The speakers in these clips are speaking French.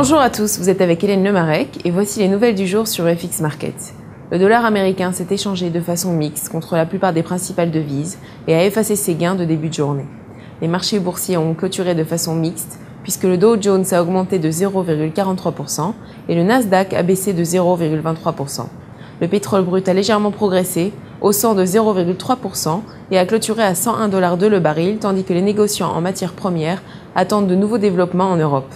Bonjour à tous, vous êtes avec Hélène Lemarec et voici les nouvelles du jour sur FX Market. Le dollar américain s'est échangé de façon mixte contre la plupart des principales devises et a effacé ses gains de début de journée. Les marchés boursiers ont clôturé de façon mixte puisque le Dow Jones a augmenté de 0,43% et le Nasdaq a baissé de 0,23%. Le pétrole brut a légèrement progressé, haussant de 0,3% et a clôturé à 101 $ le baril, tandis que les négociants en matières premières attendent de nouveaux développements en Europe.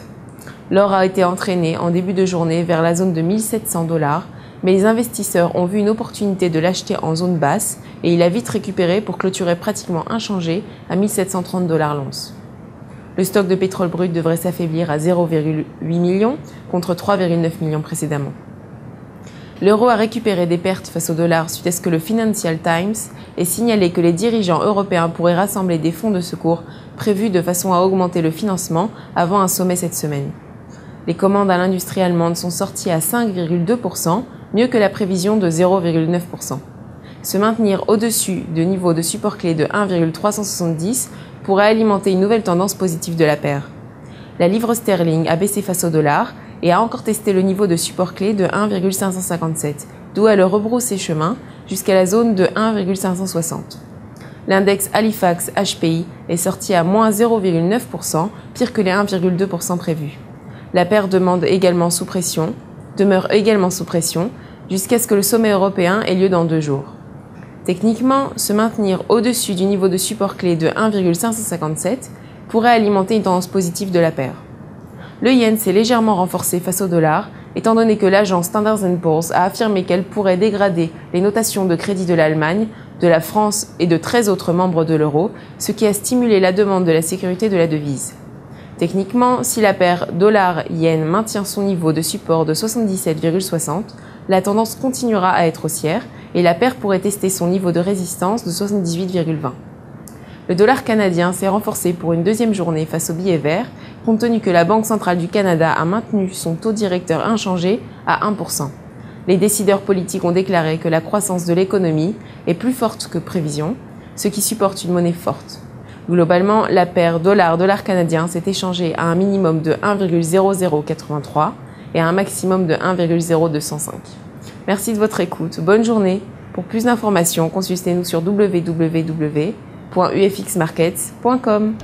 L'or a été entraîné en début de journée vers la zone de 1700 $, mais les investisseurs ont vu une opportunité de l'acheter en zone basse et il a vite récupéré pour clôturer pratiquement inchangé à 1730 $ l'once. Le stock de pétrole brut devrait s'affaiblir à 0,8 millions contre 3,9 millions précédemment. L'euro a récupéré des pertes face au dollar suite à ce que le Financial Times ait signalé que les dirigeants européens pourraient rassembler des fonds de secours prévus de façon à augmenter le financement avant un sommet cette semaine. Les commandes à l'industrie allemande sont sorties à 5,2%, mieux que la prévision de 0,9%. Se maintenir au-dessus de niveaux de support clé de 1,370 pourrait alimenter une nouvelle tendance positive de la paire. La livre sterling a baissé face au dollar et a encore testé le niveau de support clé de 1,557, d'où elle rebrousse chemin jusqu'à la zone de 1,560. L'index Halifax HPI est sorti à moins 0,9%, pire que les 1,2% prévus. La paire demeure également sous pression, jusqu'à ce que le sommet européen ait lieu dans 2 jours. Techniquement, se maintenir au-dessus du niveau de support clé de 1,557 pourrait alimenter une tendance positive de la paire. Le yen s'est légèrement renforcé face au dollar, étant donné que l'agence Standard & Poor's a affirmé qu'elle pourrait dégrader les notations de crédit de l'Allemagne, de la France et de 13 autres membres de l'euro, ce qui a stimulé la demande de la sécurité de la devise. Techniquement, si la paire dollar-yen maintient son niveau de support de 77,60, la tendance continuera à être haussière et la paire pourrait tester son niveau de résistance de 78,20. Le dollar canadien s'est renforcé pour une deuxième journée face au billet vert, compte tenu que la Banque centrale du Canada a maintenu son taux directeur inchangé à 1%. Les décideurs politiques ont déclaré que la croissance de l'économie est plus forte que prévision, ce qui supporte une monnaie forte. Globalement, la paire dollar-dollar canadien s'est échangée à un minimum de 1,0083 et à un maximum de 1,0205. Merci de votre écoute, bonne journée. Pour plus d'informations, consultez-nous sur www.ufxmarkets.com.